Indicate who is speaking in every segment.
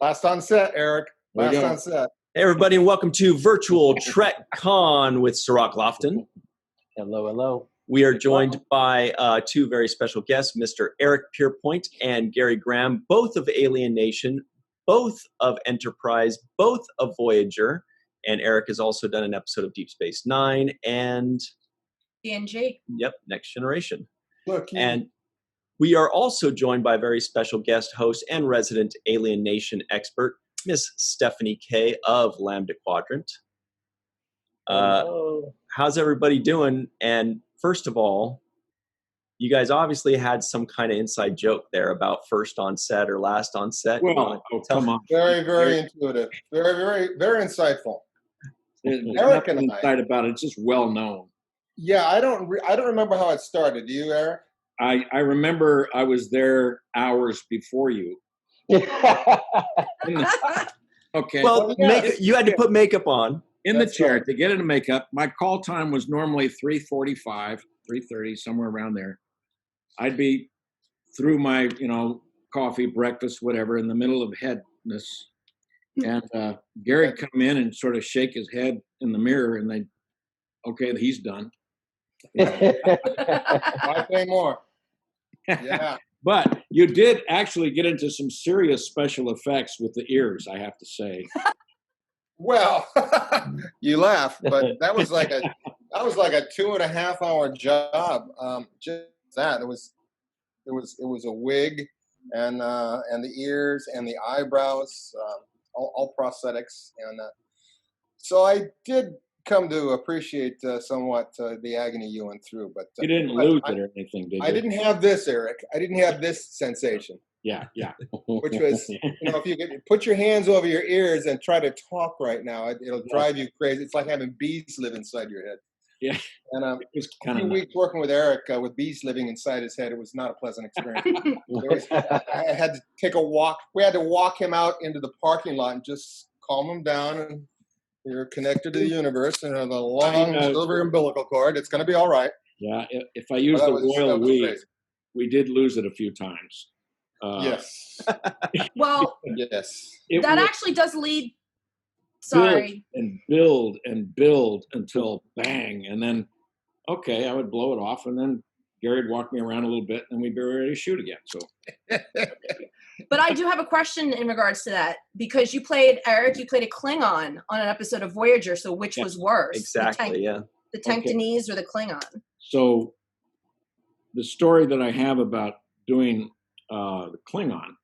Speaker 1: Last on set, Eric. Last on set.
Speaker 2: Hey, everybody, and welcome to Virtual Trek Con with Cirroc Lofton.
Speaker 3: Hello, hello.
Speaker 2: We are joined by two very special guests, Mr. Eric Pierpoint and Gary Graham, both of Alien Nation, both of Enterprise, both of Voyager, and Eric has also done an episode of Deep Space Nine and
Speaker 4: TNG.
Speaker 2: Yep, Next Generation.
Speaker 1: Look,
Speaker 2: and we are also joined by a very special guest host and resident Alien Nation expert, Miss Stephanie K of Lambda Quadrant. How's everybody doing? And first of all, you guys obviously had some kind of inside joke there about first on set or last on set.
Speaker 3: Well, come on.
Speaker 1: Very, very intuitive. Very, very, very insightful.
Speaker 3: There's
Speaker 1: Eric
Speaker 3: nothing
Speaker 1: and I.
Speaker 3: inside about it. It's just well known.
Speaker 1: Yeah, I don't remember how it started. Do you, Eric?
Speaker 3: I remember I was there hours before you. Okay.
Speaker 2: Well, you had to put makeup on.
Speaker 3: In the chair to get into makeup. My call time was normally 3:45, 3:30, somewhere around there. I'd be through my, coffee, breakfast, whatever, in the middle of headness. And Gary'd come in and sort of shake his head in the mirror and they'd, okay, he's done.
Speaker 1: Why pay more? Yeah.
Speaker 3: But you did actually get into some serious special effects with the ears, I have to say.
Speaker 1: Well, you laugh, but that was like a 2.5 hour job. Just that it was a wig and the ears and the eyebrows, all prosthetics, and so I did come to appreciate somewhat the agony you went through. But
Speaker 3: you didn't lose it or anything, did you?
Speaker 1: I didn't have this, Eric. I didn't have this sensation.
Speaker 3: Yeah.
Speaker 1: Which was, if you could put your hands over your ears and try to talk right now, it'll drive you crazy. It's like having bees live inside your head.
Speaker 3: Yeah.
Speaker 1: And
Speaker 3: it was
Speaker 1: a few weeks working with Eric with bees living inside his head, it was not a pleasant experience. I had to take a walk. We had to walk him out into the parking lot and just calm him down. And you're connected to the universe and the long silver umbilical cord. It's going to be all right.
Speaker 3: Yeah. If I use the royal we did lose it a few times.
Speaker 1: Yes.
Speaker 4: Well,
Speaker 1: yes.
Speaker 4: That actually does lead. Sorry.
Speaker 3: Build until bang, and then I would blow it off, and then Gary'd walk me around a little bit, and we'd be ready to shoot again. So.
Speaker 4: But I do have a question in regards to that because you played a Klingon on an episode of Voyager. So which was worse?
Speaker 2: Exactly.
Speaker 4: The Tanktonese or the Klingon?
Speaker 3: So, the story that I have about doing the Klingon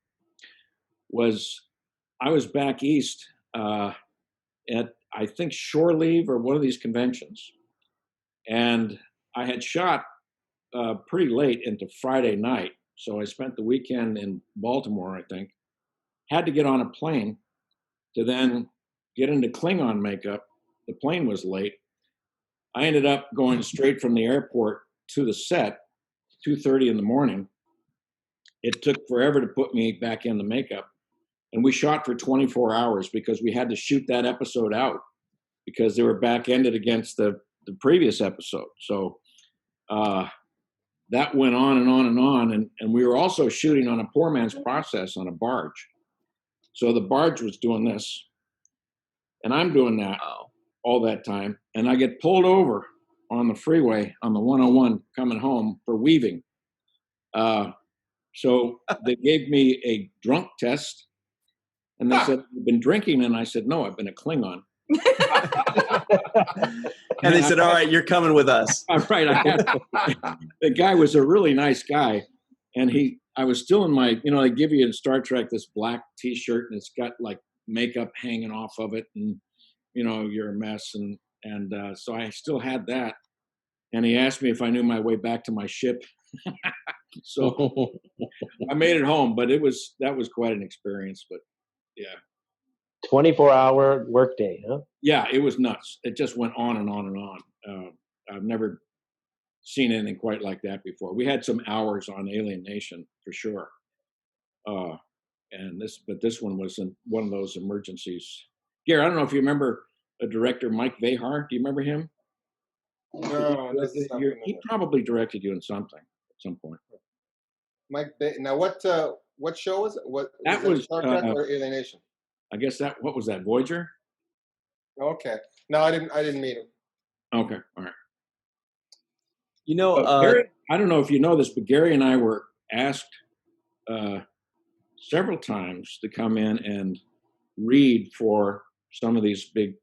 Speaker 3: was I was back east at I think shore leave or one of these conventions, and I had shot pretty late into Friday night, so I spent the weekend in Baltimore. I think had to get on a plane to then get into Klingon makeup. The plane was late. I ended up going straight from the airport to the set, 2:30 in the morning. It took forever to put me back in the makeup. And we shot for 24 hours because we had to shoot that episode out because they were back-ended against the previous episode. So that went on and on and on. And we were also shooting on a poor man's process on a barge. So the barge was doing this. And I'm doing that all that time. And I get pulled over on the freeway on the 101 coming home for weaving. So they gave me a drunk test, and they said, "You've been drinking?" And I said, "No, I've been a Klingon."
Speaker 2: And they said, "All right, you're coming with us."
Speaker 3: Right. The guy was a really nice guy, and I was still in my, they give you in Star Trek this black T-shirt, and it's got like makeup hanging off of it, and you're a mess, and so I still had that. And he asked me if I knew my way back to my ship. So I made it home, but that was quite an experience. But yeah,
Speaker 5: 24-hour workday, huh?
Speaker 3: Yeah, it was nuts. It just went on and on and on. I've never seen anything quite like that before. We had some hours on Alien Nation for sure, but this one was one of those emergencies. Gary, I don't know if you remember a director, Mike Vehar. Do you remember him?
Speaker 1: No,
Speaker 3: he probably directed you in something at some point.
Speaker 1: Mike, now what show was it? What
Speaker 3: that was
Speaker 1: Star Trek or Alien Nation?
Speaker 3: I guess what was that, Voyager?
Speaker 1: Okay. No, I didn't meet him.
Speaker 3: Okay, all right.
Speaker 2: You know,
Speaker 3: Gary, I don't know if you know this, but Gary and I were asked several times to come in and read for some of these big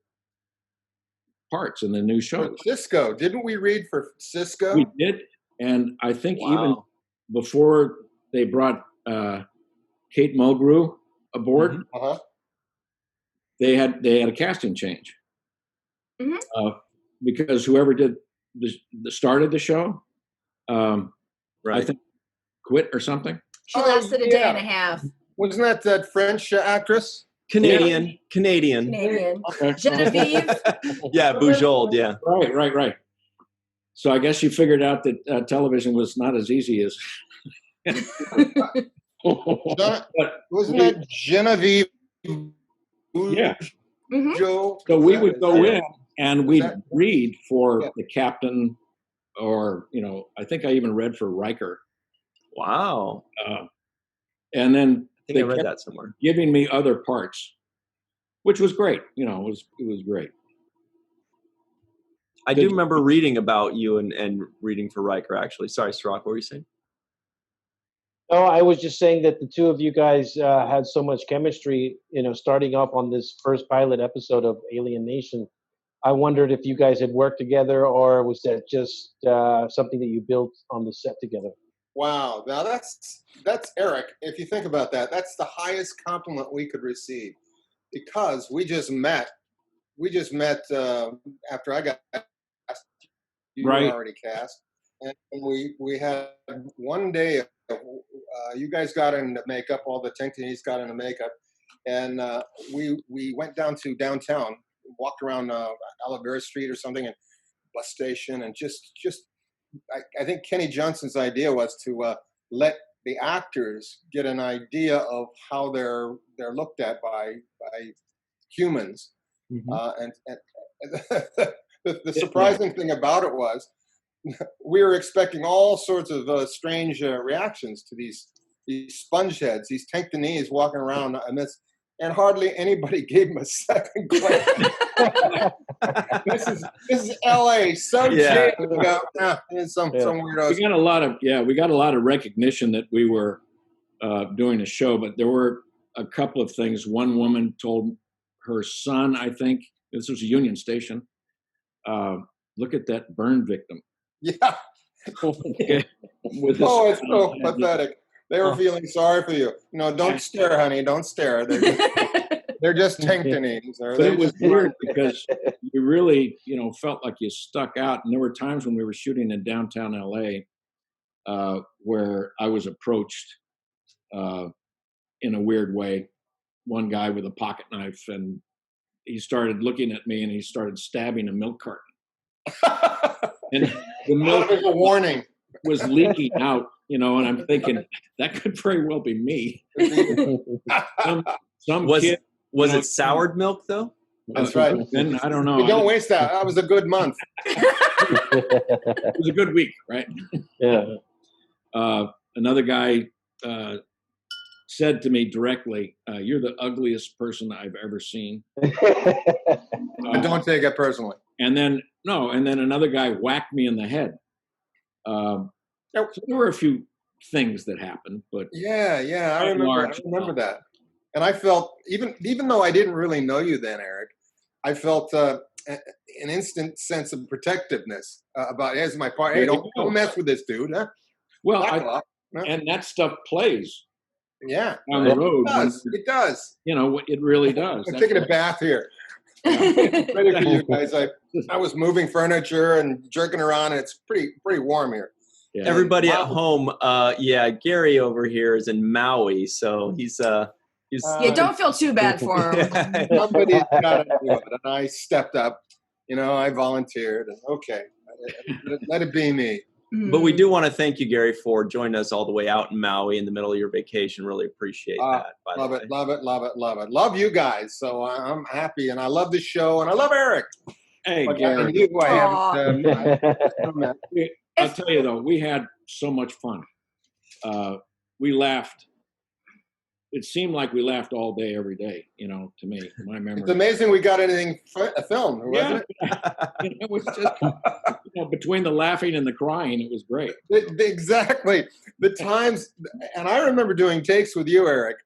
Speaker 3: parts in the new show.
Speaker 1: For Cisco, didn't we read for Cisco?
Speaker 3: We did, and I think even
Speaker 2: wow.
Speaker 3: before they brought Kate Mulgrew aboard,
Speaker 2: Mhm.
Speaker 1: Uh-huh.
Speaker 3: they had a casting change
Speaker 4: Mhm.
Speaker 3: because whoever did started the show, I
Speaker 2: Right.
Speaker 3: think quit or something.
Speaker 4: She
Speaker 1: Oh,
Speaker 4: lasted a day
Speaker 1: yeah.
Speaker 4: and a half.
Speaker 1: Wasn't that French actress?
Speaker 2: Canadian.
Speaker 4: Canadian.
Speaker 3: Okay.
Speaker 4: Genevieve.
Speaker 2: Yeah, Bujold, yeah.
Speaker 3: Right. So I guess she figured out that television was not as easy as. But
Speaker 1: Wasn't that Genevieve?
Speaker 3: yeah.
Speaker 4: Mhm.
Speaker 1: Joe.
Speaker 3: So we would go in and we'd
Speaker 1: that-
Speaker 3: read for
Speaker 1: Yeah.
Speaker 3: the captain, or I think I even read for Riker,
Speaker 2: Wow.
Speaker 3: and then
Speaker 2: I think
Speaker 3: they
Speaker 2: I read
Speaker 3: kept
Speaker 2: that somewhere.
Speaker 3: giving me other parts, which was great. It was great.
Speaker 2: I do remember reading about you and reading for Riker, actually. Sorry, Cirroc, what were you saying?
Speaker 5: No, I was just saying that the two of you guys had so much chemistry, starting off on this first pilot episode of Alien Nation. I wondered if you guys had worked together, or was that just something that you built on the set together?
Speaker 1: Wow. Now that's Eric. If you think about that, that's the highest compliment we could receive, because we just met. We just met after I got cast. You
Speaker 3: Right.
Speaker 1: were already cast, and we had one day. You guys got into makeup. All the Tinktonies got into makeup, and we went down to downtown, walked around Olivera Street or something, and bus station, and just I think Kenny Johnson's idea was to let the actors get an idea of how they're looked at by humans. And the surprising thing about it was we were expecting all sorts of strange reactions to these sponge heads, these Tinktonies walking around amidst, and hardly anybody gave them a second glance. This is LA. Some
Speaker 2: Yeah.
Speaker 1: some weirdos.
Speaker 3: We got a lot of recognition that we were doing a show, but there were a couple of things. One woman told her son, I think this was a Union Station, look at that burn victim.
Speaker 1: Yeah.
Speaker 3: With this,
Speaker 1: Oh, it's so pathetic. They were feeling sorry for you. Don't stare, honey. Don't stare. They're just Tinktonies.
Speaker 3: But it was weird because you really, felt like you stuck out. And there were times when we were shooting in downtown LA where I was approached in a weird way. One guy with a pocket knife, and he started looking at me and he started stabbing a milk carton. And the milk
Speaker 1: was a warning.
Speaker 3: was leaking out, and I'm thinking that could very well be me. Some kid.
Speaker 2: Was it soured milk though?
Speaker 1: That's right.
Speaker 3: And I don't know.
Speaker 1: Don't waste that. That was a good month.
Speaker 3: It was a good week, right?
Speaker 5: Yeah.
Speaker 3: Another guy said to me directly, "You're the ugliest person I've ever seen."
Speaker 1: Don't take it personally.
Speaker 3: And then another guy whacked me in the head. So there were a few things that happened, but
Speaker 1: Yeah, I remember that. And I felt, even though I didn't really know you then, Eric, I felt an instant sense of protectiveness about, here's my part. Hey, don't mess with this dude. Huh?
Speaker 3: Well, and that stuff plays
Speaker 1: Yeah.
Speaker 3: on the road.
Speaker 1: It does.
Speaker 3: It really does.
Speaker 1: I'm taking a bath here. Ready for you guys. I was moving furniture and jerking around, and it's pretty warm here.
Speaker 3: Yeah.
Speaker 2: Everybody at home, Gary over here is in Maui, so he's
Speaker 4: Yeah, don't feel too bad for him.
Speaker 1: Somebody's got to do it, and I stepped up. I volunteered, and okay, let it be me.
Speaker 2: But we do want to thank you, Gary, for joining us all the way out in Maui in the middle of your vacation. Really appreciate that.
Speaker 1: Love it. Love you guys. So I'm happy, and I love the show, and I love Eric.
Speaker 3: Hey,
Speaker 1: But
Speaker 3: Gary.
Speaker 1: you, I haven't,
Speaker 3: I'll tell you though, we had so much fun. We laughed it seemed like we laughed all day, every day. To me, my memory.
Speaker 1: It's amazing we got anything filmed, wasn't
Speaker 3: it? It was just between the laughing and the crying, it was great.
Speaker 1: Exactly. The times, and I remember doing takes with you, Eric,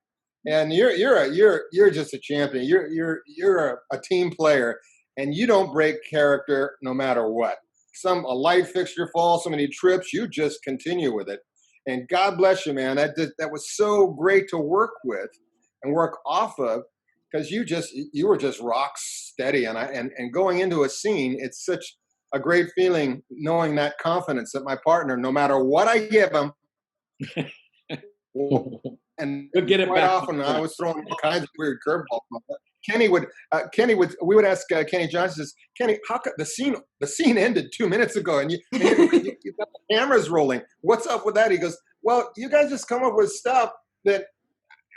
Speaker 1: and you're just a champion. You're a team player, and you don't break character no matter what. A light fixture falls, so many trips, you just continue with it. And God bless you, man. That was so great to work with and work off of, because you were just rock steady. And going into a scene, it's such a great feeling knowing that confidence that my partner, no matter what I give him, and
Speaker 3: He'll get it
Speaker 1: quite
Speaker 3: back.
Speaker 1: Often I was throwing all kinds of weird curveballs. Kenny would we would ask Kenny Johnson, says, Kenny, how could the scene ended 2 minutes ago and you got the cameras rolling. What's up with that? He goes, well, you guys just come up with stuff that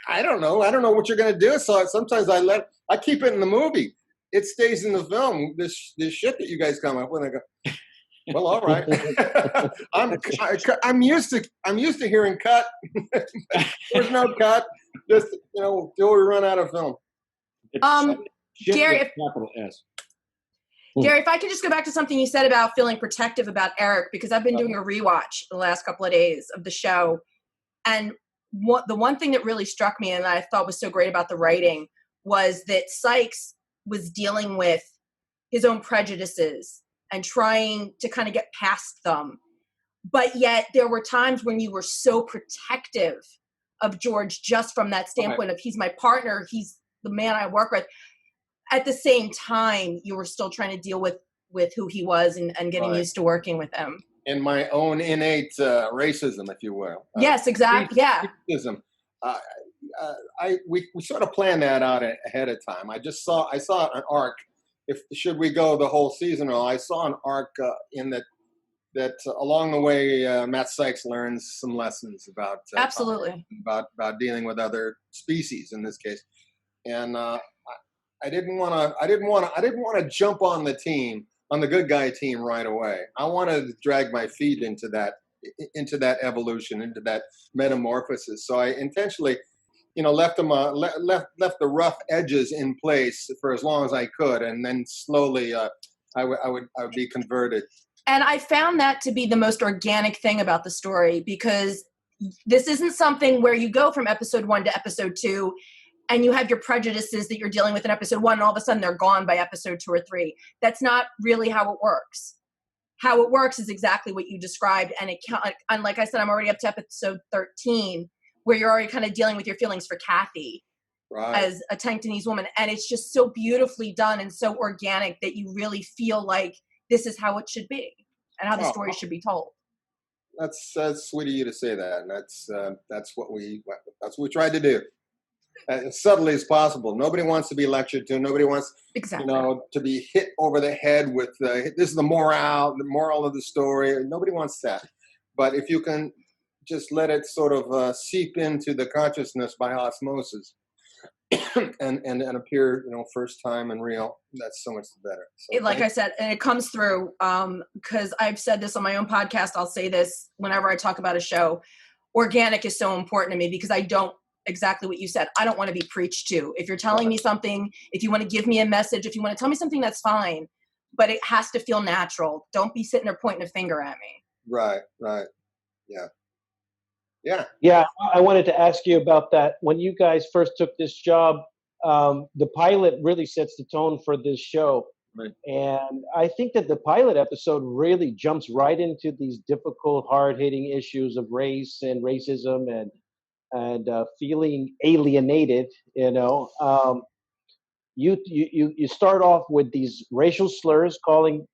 Speaker 1: I don't know what you're gonna do. So sometimes I keep it in the movie. It stays in the film. This shit that you guys come up with. I go, well, all right. I'm used to hearing cut. There's no cut. Just till we run out of film.
Speaker 4: Gary,
Speaker 3: capital S.
Speaker 4: Gary, if I could just go back to something you said about feeling protective about Eric, because I've been doing a rewatch the last couple of days of the show, and the one thing that really struck me and I thought was so great about the writing was that Sykes was dealing with his own prejudices and trying to kind of get past them. But yet there were times when you were so protective of George, just from that standpoint of he's my partner, he's the man I work with. At the same time, you were still trying to deal with who he was and getting used to working with him.
Speaker 1: And my own innate racism, if you will.
Speaker 4: Yes, exactly. Yeah.
Speaker 1: Racism. We sort of planned that out ahead of time. I saw an arc. Should we go the whole season? Or I saw an arc in that along the way, Matt Sykes learns some lessons about
Speaker 4: absolutely
Speaker 1: about dealing with other species in this case, and I didn't want to jump on the good guy team right away. I wanted to drag my feet into that evolution, into that metamorphosis. So I intentionally, left the rough edges in place for as long as I could, and then slowly I would be converted.
Speaker 4: And I found that to be the most organic thing about the story, because this isn't something where you go from episode 1 to episode 2 and you have your prejudices that you're dealing with in episode 1 and all of a sudden they're gone by episode 2 or 3. That's not really how it works. How it works is exactly what you described. And like I said, I'm already up to episode 13, where you're already kind of dealing with your feelings for Kathy as a Tanktonese woman. And it's just so beautifully done and so organic that you really feel like this is how it should be and how the story should be told.
Speaker 1: That's sweet of you to say that. And that's what we tried to do. As subtly as possible. Nobody wants to be lectured to. Nobody wants, to be hit over the head with this is the moral of the story. Nobody wants that. But if you can just let it sort of seep into the consciousness by osmosis and appear, first time and real, that's so much better. So,
Speaker 4: like I said, and it comes through because I've said this on my own podcast. I'll say this whenever I talk about a show. Organic is so important to me because I don't. Exactly what you said. I don't want to be preached to. If you're telling me something, if you want to give me a message, if you want to tell me something, that's fine. But it has to feel natural. Don't be sitting there pointing a finger at me.
Speaker 1: Right.
Speaker 5: Yeah. I wanted to ask you about that. When you guys first took this job, the pilot really sets the tone for this show.
Speaker 2: Right.
Speaker 5: And I think that the pilot episode really jumps right into these difficult, hard-hitting issues of race and racism and feeling alienated. You start off with these racial slurs, calling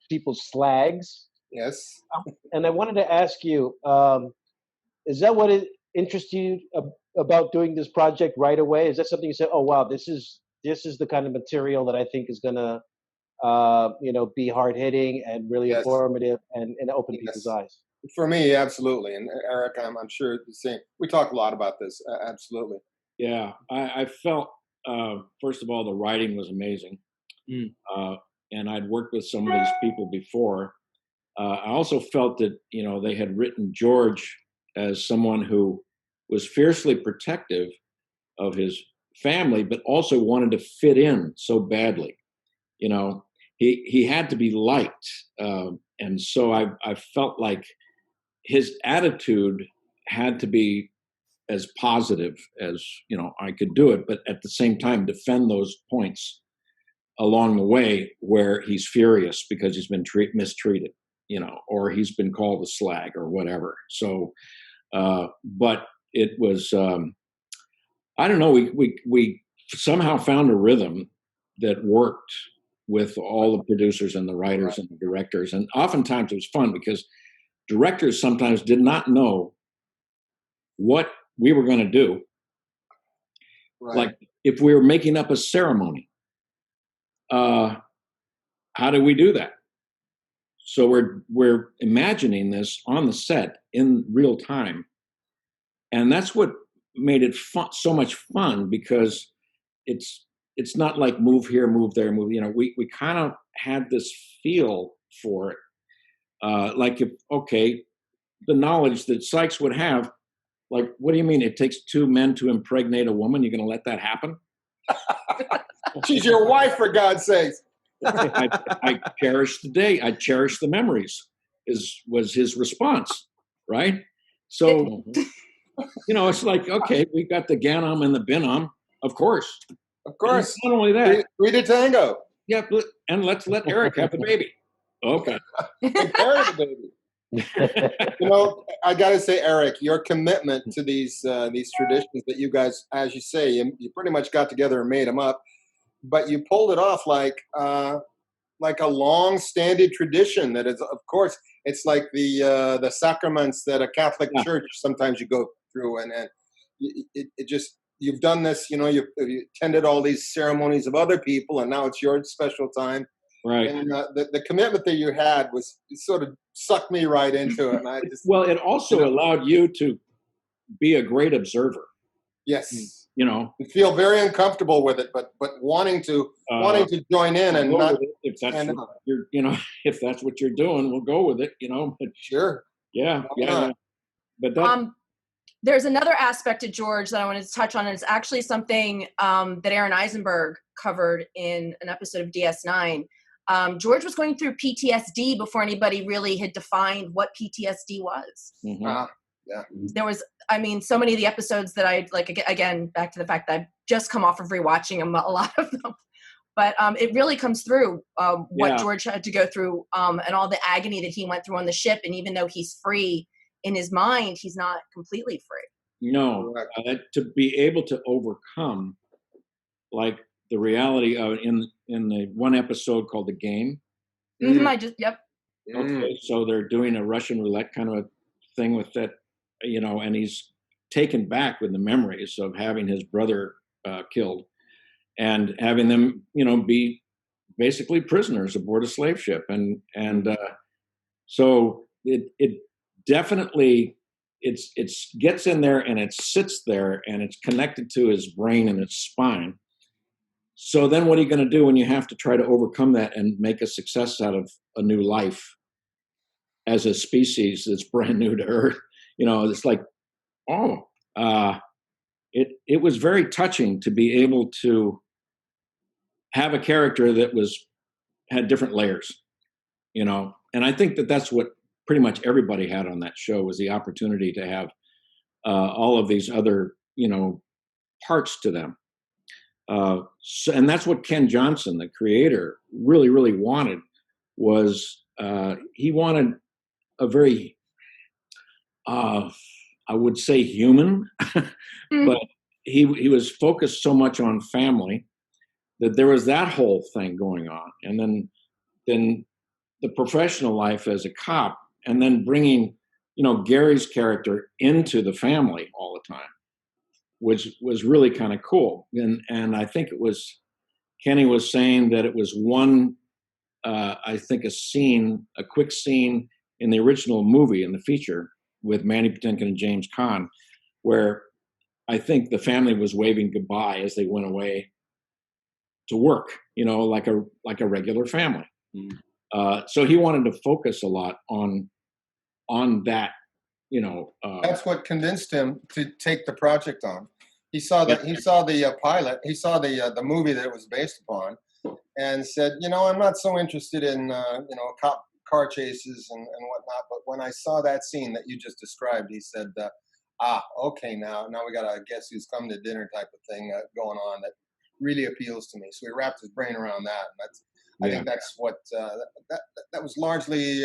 Speaker 5: people slags.
Speaker 1: Yes.
Speaker 5: And I wanted to ask you, is that what interests you about doing this project right away? Is that something you said, oh wow, this is the kind of material that I think is gonna be hard hitting and really informative and open people's eyes?
Speaker 1: For me, absolutely. And Eric, I'm sure the same. We talk a lot about this. Absolutely.
Speaker 3: Yeah, I felt, first of all, the writing was amazing. And I'd worked with some of these people before. I also felt that, they had written George as someone who was fiercely protective of his family, but also wanted to fit in so badly. You know, he had to be liked, and so I felt like his attitude had to be as positive as I could do it, but at the same time defend those points along the way where he's furious because he's been mistreated, or he's been called a slag or whatever. So, but it was, I don't know, we somehow found a rhythm that worked with all the producers and the writers and the directors. And oftentimes it was fun because directors sometimes did not know what we were going to do.
Speaker 1: Right.
Speaker 3: Like if we were making up a ceremony, how do we do that? So we're imagining this on the set in real time, and that's what made it fun, so much fun, because it's not like move here, move there, move. We kind of had this feel for it, like the knowledge that Sykes would have. Like, what do you mean? It takes two men to impregnate a woman. You're going to let that happen?
Speaker 1: She's your wife, for God's sakes.
Speaker 3: I cherish the day. I cherish the memories. Was his response, right? So, it's like, okay, we got the Ganom and the Binom, of course.
Speaker 1: Of course.
Speaker 3: And not only that,
Speaker 1: we did tango.
Speaker 3: Yeah, and let's let Eric have the baby. Okay.
Speaker 1: Eric the baby. I got to say, Eric, your commitment to these traditions that you guys, as you say, you pretty much got together and made them up, but you pulled it off like a long-standing tradition that is, of course, it's like the sacraments that a Catholic church sometimes you go through, and it just, you've done this, you attended all these ceremonies of other people, and now it's your special time.
Speaker 3: Right.
Speaker 1: And the commitment that you had sort of sucked me right into it. And I just,
Speaker 3: well, it also allowed you to be a great observer.
Speaker 1: Yes.
Speaker 3: And
Speaker 1: feel very uncomfortable with it, but wanting to join in and not.
Speaker 3: If that's what you're, if that's what you're doing, we'll go with it. But,
Speaker 1: sure.
Speaker 3: Yeah. But that.
Speaker 4: There's another aspect to George that I wanted to touch on, and it's actually something that Aaron Eisenberg covered in an episode of DS9. George was going through PTSD before anybody really had defined what PTSD was.
Speaker 3: Mm-hmm.
Speaker 1: Yeah.
Speaker 4: There was, so many of the episodes that I like, again, back to the fact that I've just come off of rewatching them, a lot of them. But it really comes through what George had to go through and all the agony that he went through on the ship. And even though he's free in his mind, he's not completely free.
Speaker 3: No, to be able to overcome, like, the reality of in the one episode called The Game.
Speaker 4: Mm-hmm,
Speaker 3: Okay, so they're doing a Russian roulette kind of a thing with that, and he's taken back with the memories of having his brother killed and having them, be basically prisoners aboard a slave ship. And so it definitely, it gets in there and it sits there and it's connected to his brain and his spine. So then what are you going to do when you have to try to overcome that and make a success out of a new life as a species that's brand new to Earth? It's like, it was very touching to be able to have a character that had different layers, and I think that that's what pretty much everybody had on that show, was the opportunity to have all of these other, parts to them. And that's what Ken Johnson, the creator, really, really wanted, was he wanted a very, I would say, human, but he was focused so much on family that there was that whole thing going on. And then the professional life as a cop, and then bringing, Gary's character into the family all the time, which was really kind of cool. And I think Kenny was saying that it was one, I think a quick scene in the original movie, in the feature, with Mandy Patinkin and James Caan, where I think the family was waving goodbye as they went away to work, like a regular family. So he wanted to focus a lot on that
Speaker 1: That's what convinced him to take the project on. He saw that he saw the pilot, he saw the movie that it was based upon, and said, I'm not so interested in cop car chases and whatnot. But when I saw that scene that you just described, he said, okay, now we got a guess who's come to dinner type of thing going on that really appeals to me. So he wrapped his brain around that. And I think that's what that was largely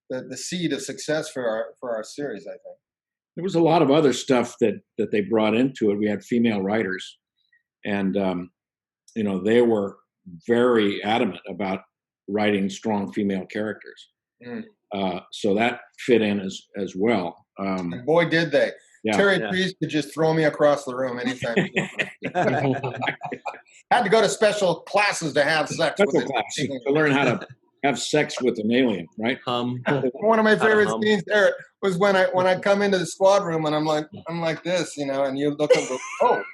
Speaker 1: the seed of success for our series, I think.
Speaker 3: There was a lot of other stuff that they brought into it. We had female writers, and they were very adamant about writing strong female characters. So that fit in as well.
Speaker 1: And boy, did they. Yeah, Terry Priest could just throw me across the room anytime. Had to go to special classes to have sex with
Speaker 3: to learn how to have sex with an alien, right?
Speaker 1: One of my favorite scenes, Eric, was when I come into the squad room and I'm like this, and you look and go,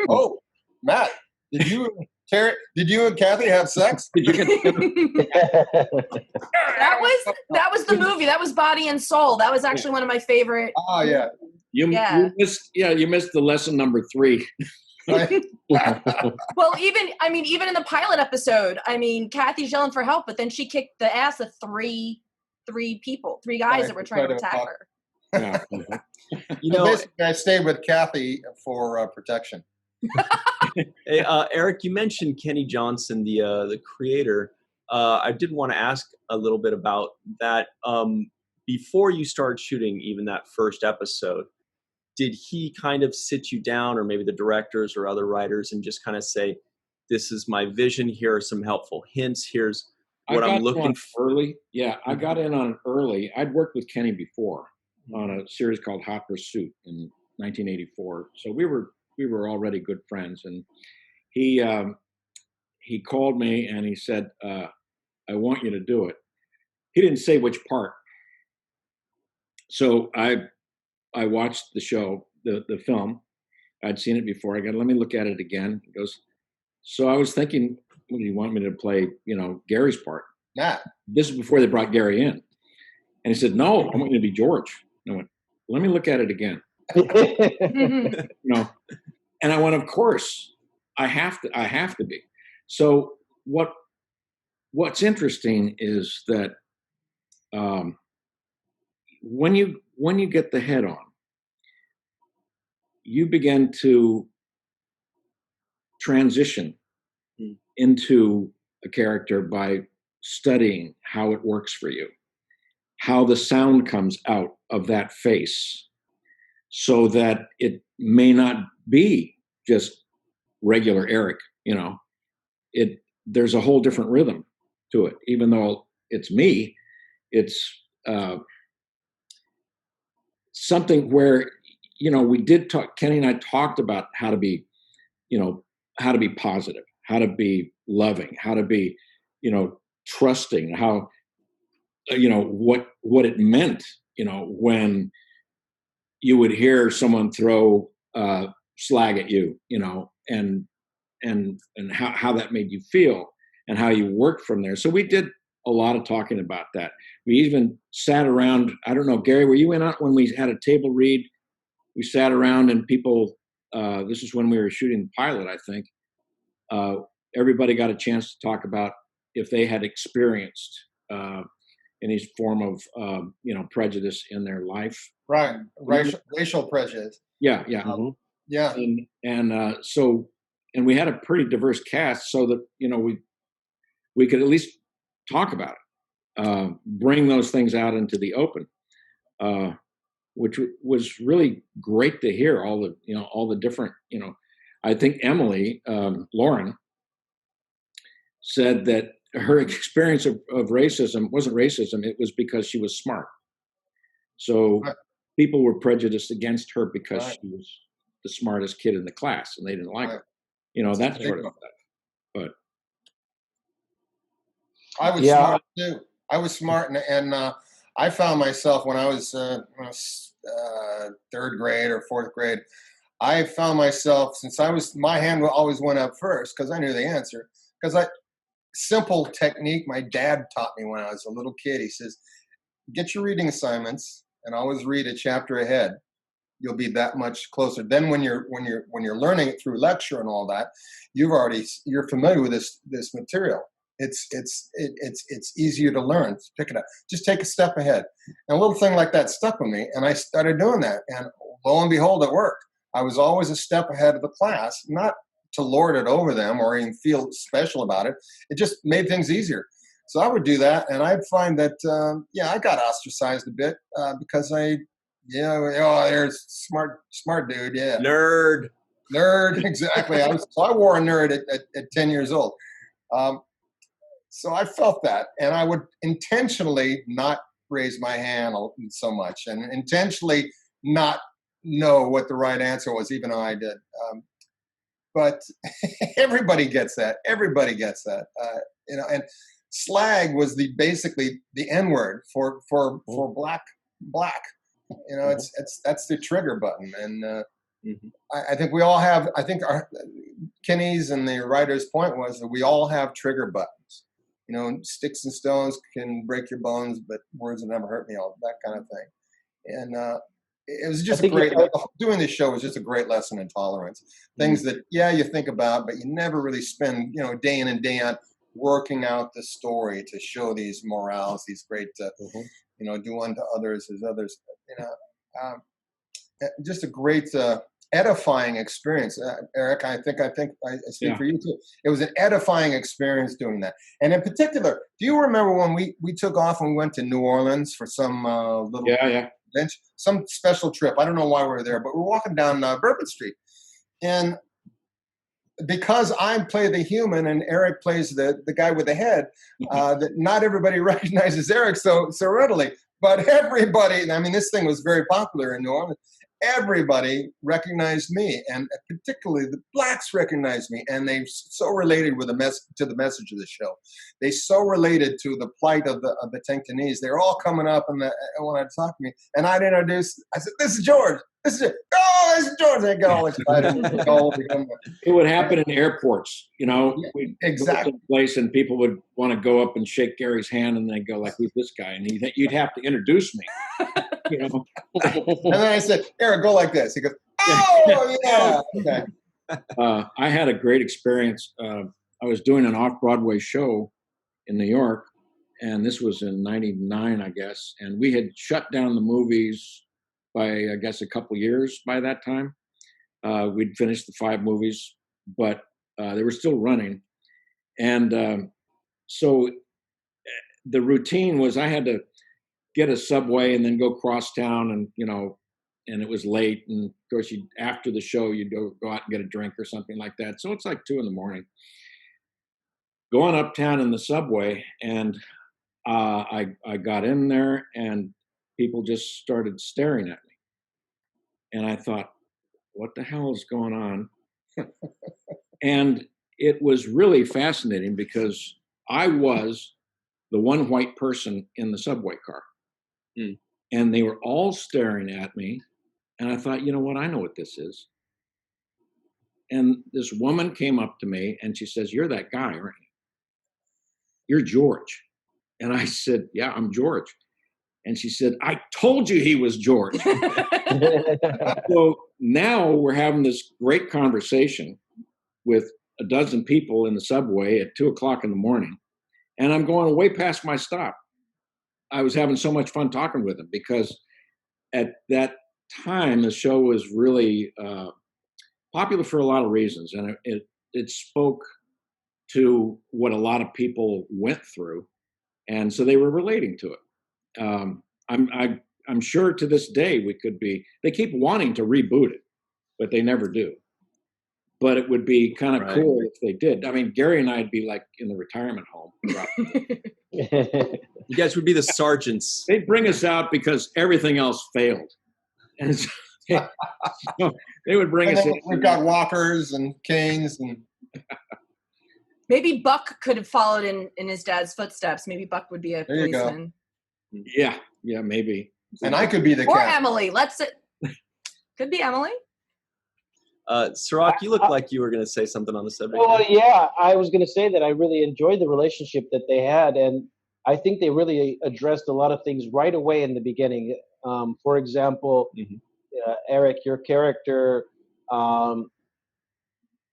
Speaker 1: oh, Matt, did you and Kathy have sex?
Speaker 3: Did you
Speaker 4: that was the movie. That was Body and Soul. That was actually one of my favorite.
Speaker 1: Oh yeah.
Speaker 3: You missed the lesson number 3.
Speaker 4: Well, even in the pilot episode, Kathy's yelling for help, but then she kicked the ass of three guys that were trying to attack her.
Speaker 3: Yeah.
Speaker 1: Basically, I stayed with Kathy for protection.
Speaker 2: Hey, Eric, you mentioned Kenny Johnson, the creator. I did want to ask a little bit about that. Before you started shooting even that first episode, did he kind of sit you down, or maybe the directors or other writers, and just kind of say, this is my vision, here are some helpful hints, here's what I'm looking for?
Speaker 3: Early. Yeah, I got in on it early. I'd worked with Kenny before on a series called Hot Pursuit in 1984. So we were already good friends. And he called me and he said, I want you to do it. He didn't say which part. So I watched the show, the film. I'd seen it before. I got, let me look at it again. He goes, so I was thinking, well, do you want me to play, Gary's part?
Speaker 1: Yeah.
Speaker 3: This is before they brought Gary in. And he said, no, I want you to be George. And I went, let me look at it again. And I went, of course, I have to be. So what's interesting is that when you get the head on, you begin to transition into a character by studying how it works for you, how the sound comes out of that face, so that it may not be just regular Eric, there's a whole different rhythm to it. Even though it's me, it's something where, we did talk, Kenny and I talked about how to be positive, how to be loving, how to be, trusting, how, what it meant, when you would hear someone throw slag at you, and how that made you feel and how you worked from there. So we did a lot of talking about that. We even sat around, I don't know, Gary, were you in on when we had a table read? We sat around and people, this is when we were shooting the pilot, I think. Everybody got a chance to talk about if they had experienced any form of, prejudice in their life.
Speaker 1: Right. Racial prejudice.
Speaker 3: Yeah.
Speaker 1: Mm-hmm. Yeah.
Speaker 3: And we had a pretty diverse cast, so that, we could at least talk about it, bring those things out into the open, which was really great to hear all the different, I think Emily, Lauren, said that her experience of racism wasn't racism, it was because she was smart. So people were prejudiced against her because she was the smartest kid in the class and they didn't like her. That sort of stuff. But
Speaker 1: I was smart too. I was smart, and I found myself when I was third grade or fourth grade. I found myself, since my hand always went up first because I knew the answer. Simple technique my dad taught me when I was a little kid. He says, "Get your reading assignments and always read a chapter ahead, you'll be that much closer. Then when you're learning it through lecture and all that, you're familiar with this material. It's easier to learn. Pick it up. Just take a step ahead. And a little thing like that stuck with me, and I started doing that. And lo and behold, it worked. I was always a step ahead of the class, not to lord it over them or even feel special about it. It just made things easier. So I would do that, and I'd find that I got ostracized a bit because there's smart dude, yeah, nerd, exactly. I wore a nerd at 10 years old. So I felt that, and I would intentionally not raise my hand so much, and intentionally not know what the right answer was, even though I did. But everybody gets that. Everybody gets that. And slag was basically the N-word for black. That's the trigger button, and I think we all have. I think Kenny's and the writer's point was that we all have trigger buttons. Sticks and stones can break your bones, but words will never hurt me. All that kind of thing, and it was just doing this show was just a great lesson in tolerance. Things that you think about, but you never really spend day in and day out working out the story to show these morals, these great do unto others as others. Just a great edifying experience, Eric. I think I speak for you too. It was an edifying experience doing that. And in particular, do you remember when we took off and we went to New Orleans for some little bench, some special trip? I don't know why we were there, but we're walking down Bourbon Street, and because I play the human and Eric plays the guy with the head, that not everybody recognizes Eric so readily. But everybody, I mean, this thing was very popular in New Orleans. Everybody recognized me, and particularly the blacks recognized me, and they so related with the message of the show. They so related to the plight of the Tenkanese. They're all coming up and wanted to talk to me, and I'd introduce. I said, "This is George. This is it. Oh, this is George." They get all excited.
Speaker 3: It would happen in airports,
Speaker 1: exactly.
Speaker 3: Go to a place and people would want to go up and shake Gary's hand, and they'd go like, "Who's this guy?" And you'd have to introduce me. And
Speaker 1: then I said, "Eric, go like this." He goes, "Oh, yeah." Okay.
Speaker 3: I had a great experience. I was doing an off-Broadway show in New York, and this was in '99, I guess. And we had shut down the movies by, I guess, a couple years by that time. We'd finished the 5 movies, but they were still running. And so the routine was I had to get a subway and then go cross town, and and it was late, and of course after the show you'd go out and get a drink or something like that. So it's like 2 a.m. going uptown in the subway, and I got in there and people just started staring at me, and I thought, what the hell is going on? And it was really fascinating because I was the one white person in the subway car. And they were all staring at me. And I thought, you know what? I know what this is. And this woman came up to me and she says, "You're that guy, aren't you? You're George." And I said, "Yeah, I'm George." And she said, "I told you he was George." So now we're having this great conversation with a dozen people in the subway at 2:00 a.m. And I'm going way past my stop. I was having so much fun talking with him because at that time, the show was really popular for a lot of reasons. And it spoke to what a lot of people went through. And so they were relating to it. I'm sure to this day they keep wanting to reboot it, but they never do. But it would be kind of cool if they did. I mean, Gary and I'd be like in the retirement home.
Speaker 2: You guys would be the sergeants.
Speaker 3: They'd bring us out because everything else failed. And so they would bring us in.
Speaker 1: We've got walkers and canes. And
Speaker 4: maybe Buck could have followed in his dad's footsteps. Maybe Buck would be a policeman.
Speaker 3: Yeah, maybe.
Speaker 1: And I could be the cat.
Speaker 4: Emily. Could be Emily.
Speaker 2: Cirroc, you look like you were going to say something on the subject.
Speaker 5: Well, yeah, I was going to say that I really enjoyed the relationship that they had, and I think they really addressed a lot of things right away in the beginning. For example, Eric, your character,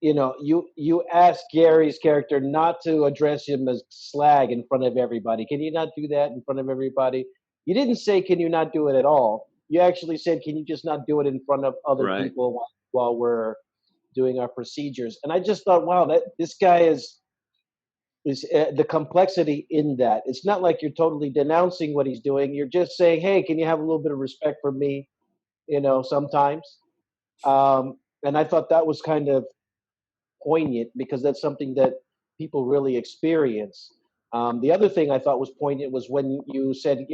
Speaker 5: you asked Gary's character not to address him as slag in front of everybody. Can you not do that in front of everybody? You didn't say, can you not do it at all? You actually said, can you just not do it in front of other people while we're doing our procedures? And I just thought, wow, this guy is the complexity in that. It's not like you're totally denouncing what he's doing. You're just saying, hey, can you have a little bit of respect for me, sometimes. And I thought that was kind of poignant because that's something that people really experience. The other thing I thought was poignant was when you said,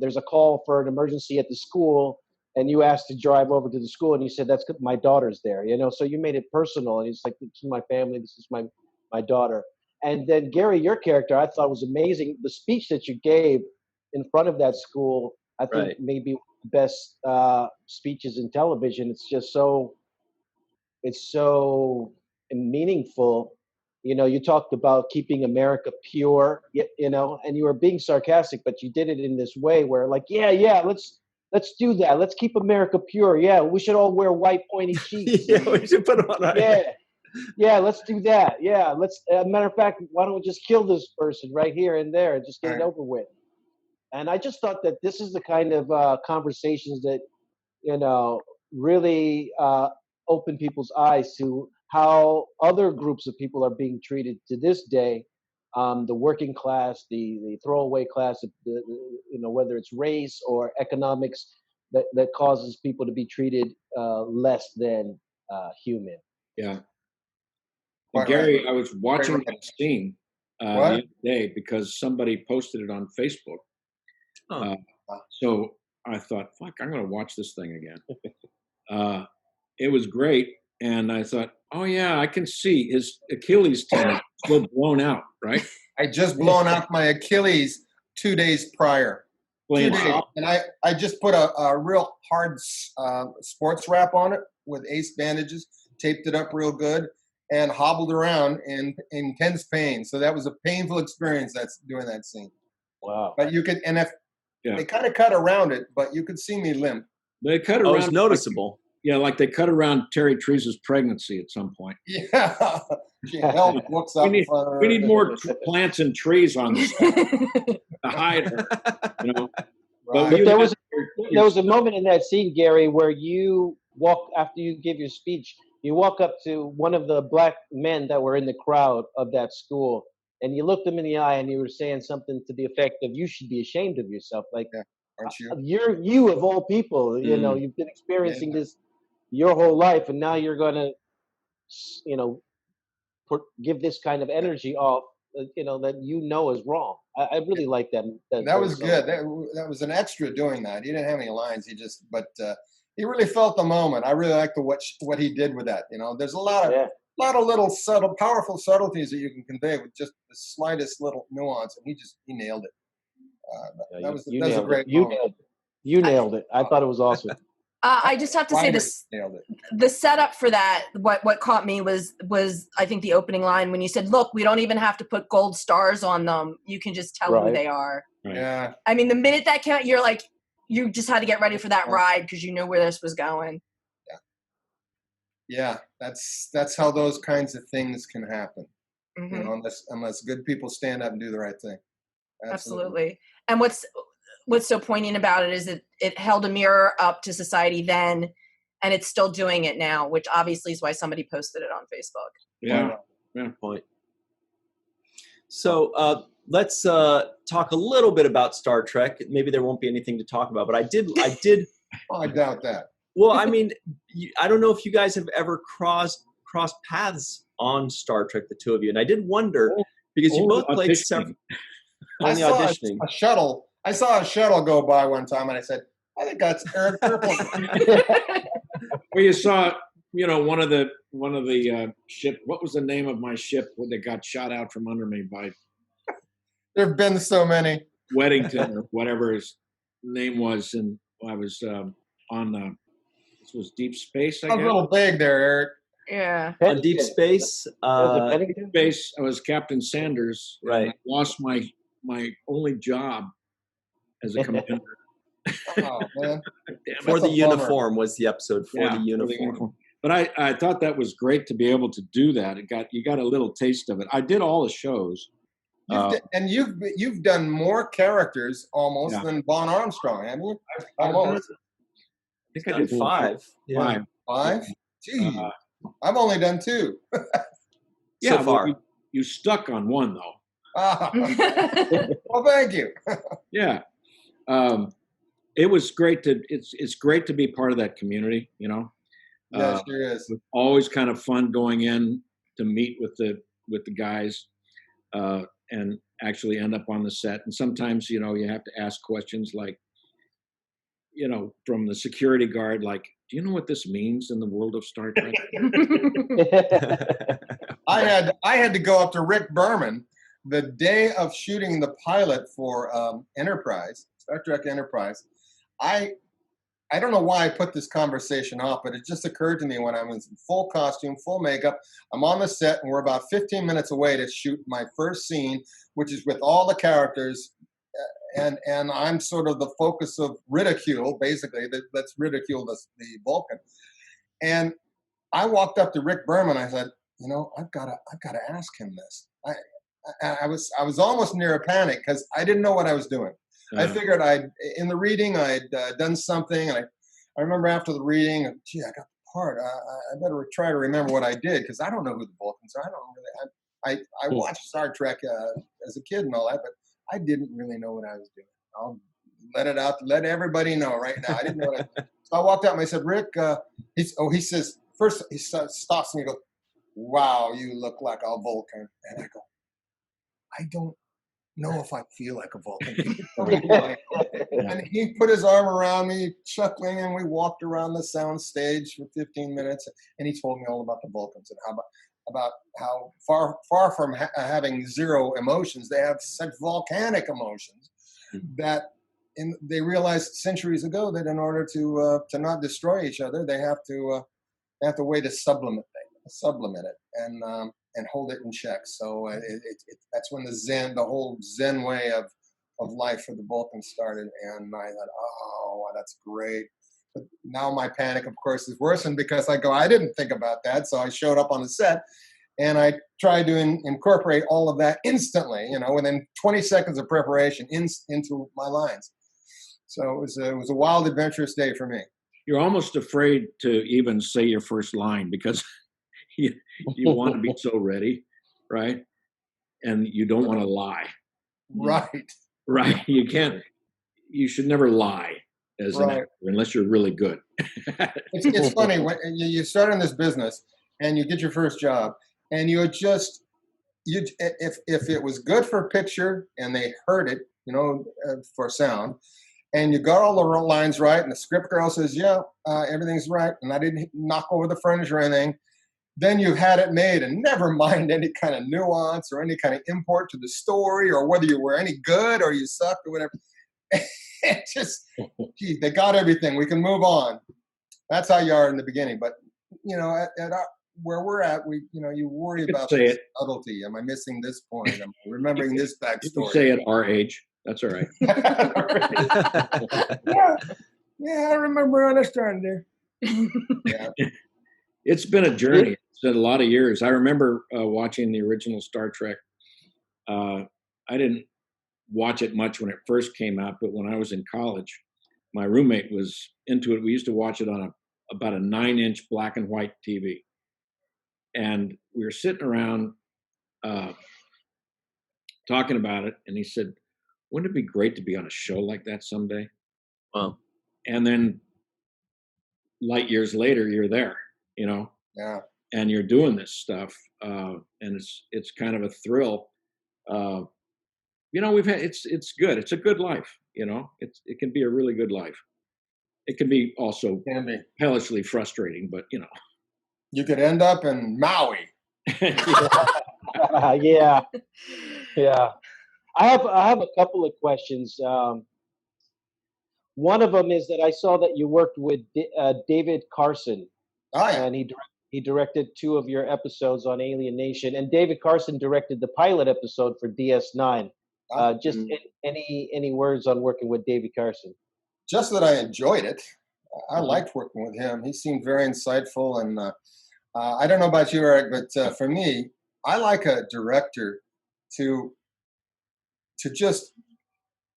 Speaker 5: there's a call for an emergency at the school, and you asked to drive over to the school, and you said, that's my daughter's there, so you made it personal, and it's like, this is my family, this is my daughter. And then Gary, your character, I thought was amazing. The speech that you gave in front of that school, I think maybe the best speeches in television. It's just so meaningful. You talked about keeping America pure, and you were being sarcastic, but you did it in this way where like, let's do that. Let's keep America pure. Yeah, we should all wear white pointy sheets.
Speaker 2: We should put them on.
Speaker 5: Yeah, let's do that. Yeah, let's. Matter of fact, why don't we just kill this person right here and there and just get it over with? And I just thought that this is the kind of conversations that really open people's eyes to how other groups of people are being treated to this day. The working class, the throwaway class, whether it's race or economics, that causes people to be treated less than human.
Speaker 3: Yeah. And Gary, I was watching that scene the other day because somebody posted it on Facebook. So I thought, fuck, I'm going to watch this thing again. It was great. And I thought, oh, yeah, I can see his Achilles tendon still blown out, right?
Speaker 1: I just blown out my Achilles 2 days prior. 2 days. And I just put a real hard sports wrap on it with ace bandages, taped it up real good, and hobbled around in intense pain. So that was a painful experience doing that scene.
Speaker 5: Wow.
Speaker 1: But you could, and if they kind of cut around it, but you could see me limp.
Speaker 3: They cut around.
Speaker 2: It was noticeable.
Speaker 3: Like they cut around Terry Treese's pregnancy at some point.
Speaker 1: Yeah. She held books up.
Speaker 3: We need more plants and trees on this to hide her.
Speaker 5: Right. But there was a moment in that scene, Gary, where you walk after you give your speech. You walk up to one of the black men that were in the crowd of that school, and you looked them in the eye, and you were saying something to the effect of, "You should be ashamed of yourself." Like,
Speaker 1: aren't you?
Speaker 5: You of all people, you've been experiencing this your whole life, and now you're gonna, give this kind of energy off, that is wrong. I really like that.
Speaker 1: That was good. That was an extra doing that. He didn't have any lines. He really felt the moment. I really liked what he did with that. There's a lot of little subtle, powerful subtleties that you can convey with just the slightest little nuance, and he nailed it. That was a great moment.
Speaker 5: You nailed it. I thought it was awesome.
Speaker 4: I just have to say this: the setup for that, what caught me was I think the opening line when you said, "Look, we don't even have to put gold stars on them. You can just tell who they are."
Speaker 3: Right.
Speaker 1: Yeah.
Speaker 4: I mean, the minute that came out, you're like, you just had to get ready for that ride because you knew where this was going.
Speaker 1: Yeah. That's how those kinds of things can happen.
Speaker 4: Mm-hmm.
Speaker 1: Unless good people stand up and do the right thing.
Speaker 4: Absolutely. And what's so poignant about it is that it held a mirror up to society then, and it's still doing it now, which obviously is why somebody posted it on Facebook.
Speaker 3: Yeah.
Speaker 2: Point. So let's talk a little bit about Star Trek. Maybe there won't be anything to talk about, but I did.
Speaker 1: Well, I doubt that.
Speaker 2: Well, I mean, I don't know if you guys have ever crossed paths on Star Trek, the two of you, and I did wonder because you both played several.
Speaker 1: I saw a shuttle. I saw a shuttle go by one time, and I said, "I think that's Eric Pierpoint."
Speaker 3: Well, you saw, one of the ship. What was the name of my ship when they got shot out from under me by?
Speaker 1: There've been so many.
Speaker 3: Weddington or whatever his name was, and I was on this was Deep Space. I guess.
Speaker 1: A little vague there, Eric.
Speaker 4: Yeah.
Speaker 2: On Deep Space.
Speaker 3: Deep Space. I was Captain Sanders.
Speaker 2: Right.
Speaker 3: I lost my only job as a commander.
Speaker 1: Oh man.
Speaker 2: For
Speaker 1: That's
Speaker 2: the
Speaker 1: a bummer.
Speaker 2: uniform was the episode. For
Speaker 3: Yeah,
Speaker 2: the uniform.
Speaker 3: But I thought that was great to be able to do that. You got a little taste of it. I did all the shows.
Speaker 1: You've done more characters almost
Speaker 3: Yeah.
Speaker 1: than Vaughn Armstrong, haven't you?
Speaker 3: I've
Speaker 1: Almost.
Speaker 3: I think I did
Speaker 2: 5. Yeah.
Speaker 3: 5.
Speaker 1: 5? Gee, I've only done 2.
Speaker 3: Yeah,
Speaker 2: So far.
Speaker 3: well, you stuck on 1 though.
Speaker 1: Ah, well, thank you.
Speaker 3: Yeah. It was great it's great to be part of that community, you know.
Speaker 1: Yeah, it sure is.
Speaker 3: Always kind of fun going in to meet with the guys and actually end up on the set. And sometimes, you know, you have to ask questions like, you know, from the security guard, like, do you know what this means in the world of Star Trek?
Speaker 1: I had to go up to Rick Berman the day of shooting the pilot for Enterprise, Star Trek Enterprise. I don't know why I put this conversation off, but it just occurred to me when I was in full costume, full makeup. I'm on the set, and we're about 15 minutes away to shoot my first scene, which is with all the characters, and I'm sort of the focus of ridicule, basically. Let's ridicule the Vulcan. And I walked up to Rick Berman. I said, you know, I've got to ask him this. I was almost near a panic because I didn't know what I was doing. I figured in the reading, I'd done something, and I remember after the reading, gee, I got the part. I better try to remember what I did, because I don't know who the Vulcans are. I watched Star Trek as a kid and all that, but I didn't really know what I was doing. I'll let it out, let everybody know right now. I didn't know what I did. So I walked out and I said, Rick, he says, first he stops me and goes, wow, you look like a Vulcan. And I go, I don't know if I feel like a Vulcan. And he put his arm around me, chuckling, and we walked around the sound stage for 15 minutes, and he told me all about the Vulcans and about how far from having zero emotions, they have such volcanic emotions that they realized centuries ago that in order to not destroy each other, they have to way to sublimate it and hold it in check. So that's when the whole Zen way of life for the Vulcans started. And I thought, oh, that's great. But now my panic, of course, is worsened because I didn't think about that. So I showed up on the set and I tried to incorporate all of that instantly, you know, within 20 seconds of preparation into my lines. So it was a wild, adventurous day for me.
Speaker 3: You're almost afraid to even say your first line because you want to be so ready, right? And you don't want to lie. Right. You should never lie as an actor unless you're really good.
Speaker 1: It's funny when you start in this business and you get your first job and if it was good for picture and they heard it, you know, for sound, and you got all the lines right and the script girl says, yeah, everything's right, and I didn't knock over the furniture or anything, then you've had it made, and never mind any kind of nuance or any kind of import to the story or whether you were any good or you sucked or whatever. It just, gee, they got everything. We can move on. That's how you are in the beginning. But, you know, where we're at, you worry about the subtlety. Am I missing this point? Am I remembering this backstory?
Speaker 3: You can say at our age. That's all right.
Speaker 1: Yeah, I remember understanding. Yeah.
Speaker 3: It's been a journey. It's been a lot of years. I remember watching the original Star Trek. I didn't watch it much when it first came out, but when I was in college, my roommate was into it. We used to watch it on about a 9-inch black and white TV. And we were sitting around talking about it, and he said, wouldn't it be great to be on a show like that someday?
Speaker 2: Wow.
Speaker 3: And then light years later, you're there, you know?
Speaker 1: Yeah.
Speaker 3: And you're doing this stuff, and it's kind of a thrill. You know, it's good. It's a good life, you know? It can be a really good life. It can be also hellishly frustrating, but, you know.
Speaker 1: You could end up in Maui.
Speaker 5: Yeah. I have a couple of questions. One of them is that I saw that you worked with David Carson, and he directed 2 of your episodes on Alien Nation, and David Carson directed the pilot episode for DS9. Just any words on working with David Carson?
Speaker 1: just that I enjoyed it. I liked working with him. He seemed very insightful, and I don't know about you, Eric, but for me, I like a director to just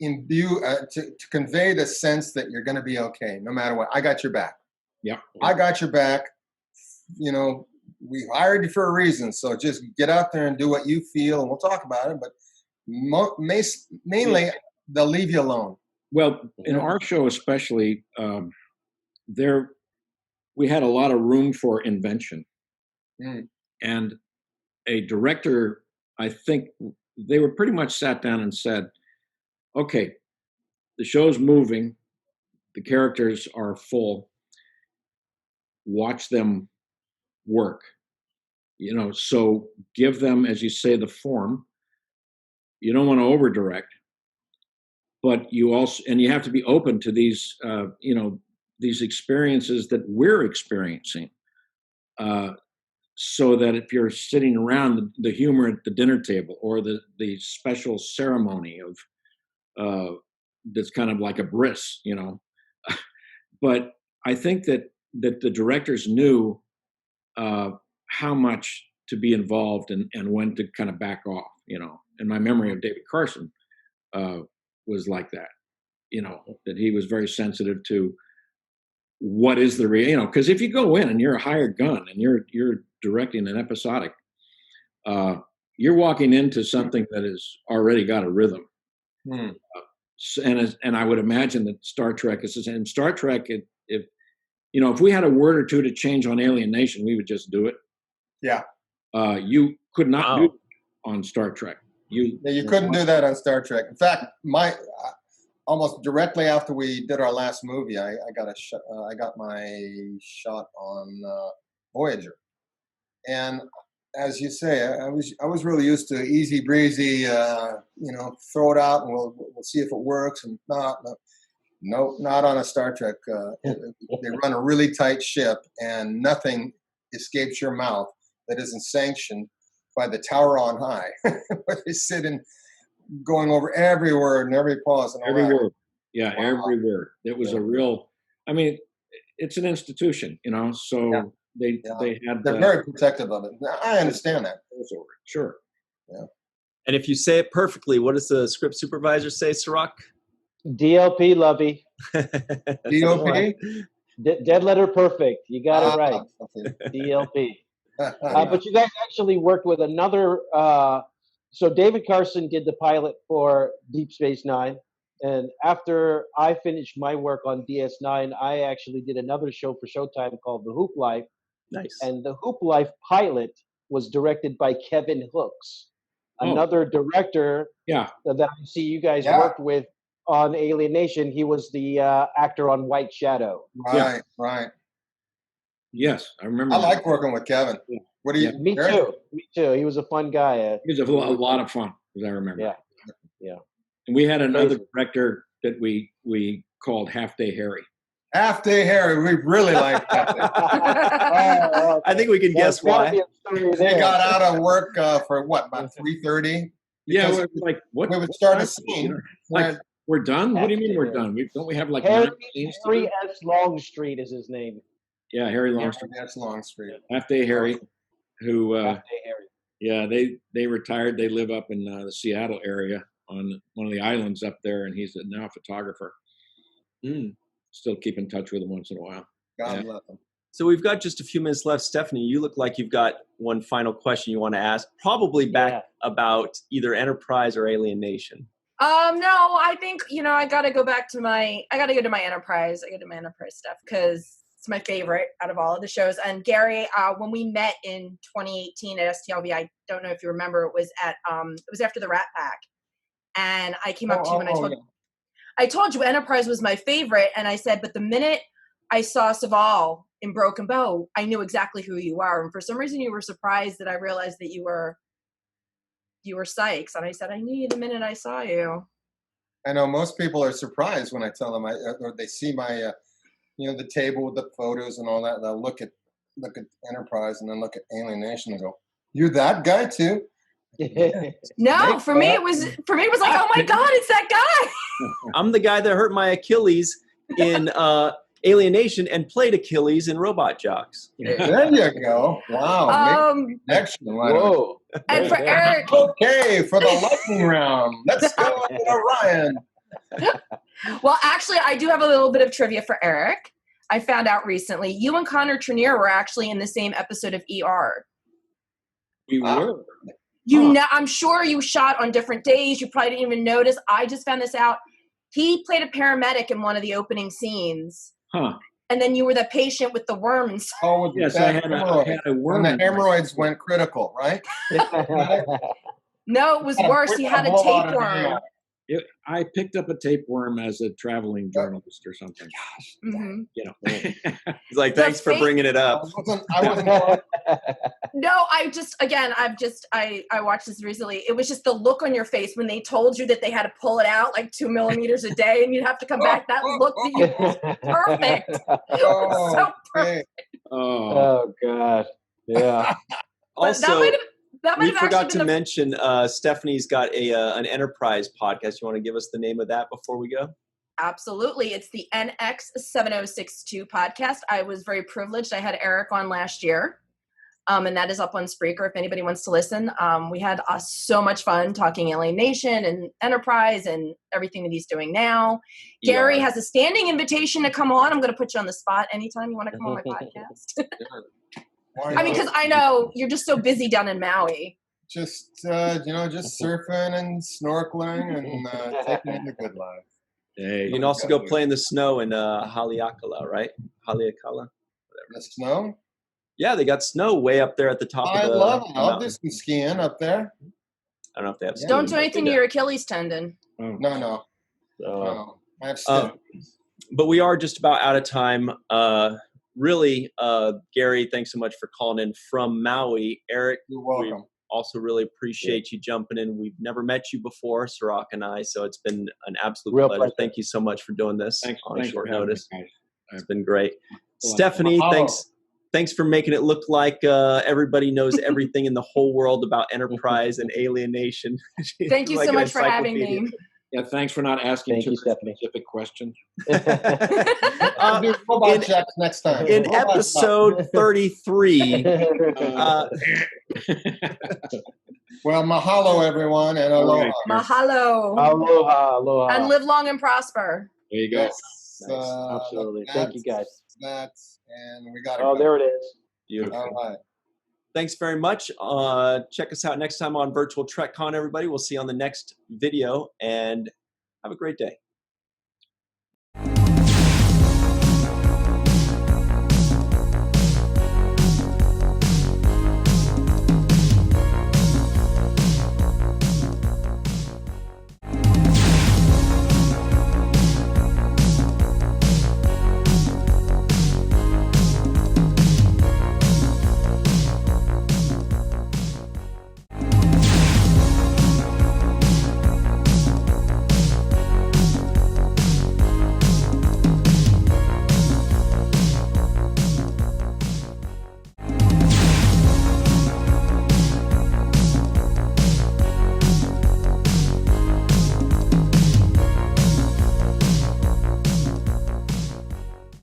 Speaker 1: imbue, to convey the sense that you're going to be okay, no matter what. I got your back.
Speaker 3: Yeah.
Speaker 1: I got your back. You know, we hired you for a reason, so just get out there and do what you feel, and we'll talk about it. But mainly, they'll leave you alone.
Speaker 3: Well, in our show especially, we had a lot of room for invention. And a director, I think they were pretty much sat down and said, okay, the show's moving, the characters are full, watch them work. You know, so give them, as you say, the form. You don't want to over direct, but you also, and you have to be open to these, you know, these experiences that we're experiencing. So that if you're sitting around the humor at the dinner table, or the special ceremony of that's kind of like a bris, you know. But I think that the directors knew how much to be involved and when to kind of back off, you know. And my memory of David Carson was like that, you know, that he was very sensitive to what is the you know, because if you go in and you're a hired gun and you're directing an episodic, you're walking into something that has already got a rhythm. And I would imagine that Star Trek is, and Star Trek, if you know, if we had a word or two to change on Alien Nation, we would just do it.
Speaker 1: Yeah.
Speaker 3: You could not do it on Star Trek. You
Speaker 1: couldn't do that on Star Trek. In fact, almost directly after we did our last movie, I got my shot on Voyager, and as you say, I was really used to easy breezy, you know, throw it out and we'll see if it works, and not on a Star Trek. They run a really tight ship, and nothing escapes your mouth that isn't sanctioned by the tower on high, where they sit and going over every word and every pause and all
Speaker 3: every
Speaker 1: that.
Speaker 3: word. Yeah, wow. Every word. It was a real. I mean, it's an institution, you know. So they had.
Speaker 1: They're very protective of it. I understand that.
Speaker 3: Sure.
Speaker 1: Yeah.
Speaker 2: And if you say it perfectly, what does the script supervisor say, Cirroc?
Speaker 5: DLP, Lovey.
Speaker 1: DOP?
Speaker 5: Dead letter perfect. You got it right. Okay. DLP. But you guys actually worked with another. So David Carson did the pilot for Deep Space Nine. And after I finished my work on DS9, I actually did another show for Showtime called The Hoop Life.
Speaker 2: Nice.
Speaker 5: And the Hoop Life pilot was directed by Kevin Hooks, another director that I see you guys worked with on Alien Nation. He was the actor on White Shadow.
Speaker 1: Right.
Speaker 3: Yes, I remember.
Speaker 1: I like working with Kevin. Yeah. What do you?
Speaker 5: Me too. He was a fun guy.
Speaker 3: He was a lot of fun, as I remember.
Speaker 5: Yeah.
Speaker 3: And we had another director that we called Half Day Harry.
Speaker 1: Half Day Harry, we really liked that.
Speaker 2: I think we can guess why.
Speaker 1: They got out of work for what, about 3:30?
Speaker 3: Yeah, it was like what?
Speaker 1: We would start a scene.
Speaker 3: Like, we're done? What do you mean we're done? Don't we have like
Speaker 5: Harry
Speaker 3: 9 scenes?
Speaker 5: Harry S. Longstreet is his name.
Speaker 3: Yeah, Harry Longstreet.
Speaker 1: That's Longstreet.
Speaker 3: Half Day Harry, who
Speaker 5: Half Day Harry.
Speaker 3: Yeah, they retired. They live up in the Seattle area on one of the islands up there, and he's now a photographer. Still keep in touch with him once in a while.
Speaker 1: God love him.
Speaker 2: So we've got just a few minutes left. Stephanie, you look like you've got one final question you want to ask, probably back about either Enterprise or Alien Nation.
Speaker 4: No, I think, I got to go to my Enterprise. I go to my Enterprise stuff because it's my favorite out of all of the shows. And Gary, when we met in 2018 at STLV, I don't know if you remember, it was after the Rat Pack. And I came up to you and I told you Enterprise was my favorite. And I said, but the minute I saw Soval in Broken Bow, I knew exactly who you are. And for some reason you were surprised that I realized that you were Sykes. And I said, I knew you the minute I saw you.
Speaker 1: I know most people are surprised when I tell them, or they see my, the table with the photos and all that. They'll look at Enterprise and then look at Alien Nation and go, "You're that guy too?"
Speaker 4: No, for me it was like, oh my God, it's that guy.
Speaker 2: I'm the guy that hurt my Achilles in Alienation and played Achilles in Robot Jocks.
Speaker 1: There you go. Wow. Connection.
Speaker 5: Whoa.
Speaker 4: And for Eric,
Speaker 1: Okay, for the lightning round, let's go to Ryan.
Speaker 4: well, actually, I do have a little bit of trivia for Eric. I found out recently you and Connor Trenier were actually in the same episode of ER.
Speaker 3: We were.
Speaker 4: You know, I'm sure you shot on different days. You probably didn't even notice. I just found this out. He played a paramedic in one of the opening scenes.
Speaker 3: Huh.
Speaker 4: And then you were the patient with the worms.
Speaker 1: Oh, with
Speaker 3: Yes,
Speaker 1: the
Speaker 3: I had a worm.
Speaker 1: when the hemorrhoids went critical, right?
Speaker 4: No, it was worse. He had a tapeworm.
Speaker 3: I picked up a tapeworm as a traveling journalist or something.
Speaker 4: Mm-hmm.
Speaker 3: You know.
Speaker 2: He's like, thanks for bringing it up.
Speaker 1: I wasn't
Speaker 4: No, I watched this recently. It was just the look on your face when they told you that they had to pull it out like 2 millimeters a day and you'd have to come back. That look that you perfect. It was so perfect.
Speaker 5: Oh God. Yeah.
Speaker 2: Also,
Speaker 4: that might
Speaker 2: we
Speaker 4: have
Speaker 2: forgot
Speaker 4: actually
Speaker 2: to
Speaker 4: been
Speaker 2: mention Stephanie's got an enterprise podcast. You want to give us the name of that before we go?
Speaker 4: Absolutely. It's the NX7062 podcast. I was very privileged. I had Eric on last year. And that is up on Spreaker if anybody wants to listen. We had so much fun talking Alienation and Enterprise and everything that he's doing now. Gary has a standing invitation to come on. I'm going to put you on the spot anytime you want to come on my podcast. I mean, because I know you're just so busy down in Maui.
Speaker 1: just surfing and snorkeling and taking in the good life.
Speaker 3: Hey,
Speaker 2: You can also go play in the snow in Haleakala, right? Haleakala.
Speaker 1: The snow?
Speaker 2: Yeah, they got snow way up there at the top
Speaker 1: I
Speaker 2: of the
Speaker 1: love it. I'll do
Speaker 2: mountain.
Speaker 1: some skiing up there.
Speaker 2: I don't know if they have snow.
Speaker 4: Don't do anything to your Achilles tendon.
Speaker 1: No. I have
Speaker 2: Uh, but we are just about out of time. Really, Gary, thanks so much for calling in from Maui. Eric,
Speaker 1: You're welcome.
Speaker 2: we also really appreciate you jumping in. We've never met you before, Cirroc and I, so it's been an absolute
Speaker 5: Real
Speaker 2: pleasure.
Speaker 5: pleasure.
Speaker 2: Thank you so much for doing this on short notice.
Speaker 3: Guys.
Speaker 2: It's been great.
Speaker 3: Well,
Speaker 2: Stephanie,
Speaker 1: mahalo.
Speaker 2: thanks for making it look like everybody knows everything in the whole world about Enterprise and Alienation.
Speaker 4: Thank you
Speaker 2: Like
Speaker 4: so
Speaker 2: an
Speaker 4: much for having me.
Speaker 2: encyclopedia.
Speaker 3: Yeah, thanks for not asking
Speaker 5: Thank
Speaker 3: too
Speaker 5: you, Stephanie.
Speaker 3: specific questions.
Speaker 1: I'll do robot checks next time.
Speaker 2: In
Speaker 1: Robot
Speaker 2: episode 33,
Speaker 1: Well, mahalo, everyone, and aloha.
Speaker 4: Mahalo.
Speaker 5: Aloha.
Speaker 4: And live long and prosper.
Speaker 3: There you go.
Speaker 1: Yes,
Speaker 5: Absolutely. Thank you, guys.
Speaker 1: And we got it.
Speaker 5: Oh, there it is.
Speaker 2: beautiful.
Speaker 1: All right.
Speaker 2: Thanks very much. Check us out next time on Virtual Trek Con, everybody. We'll see you on the next video, and have a great day.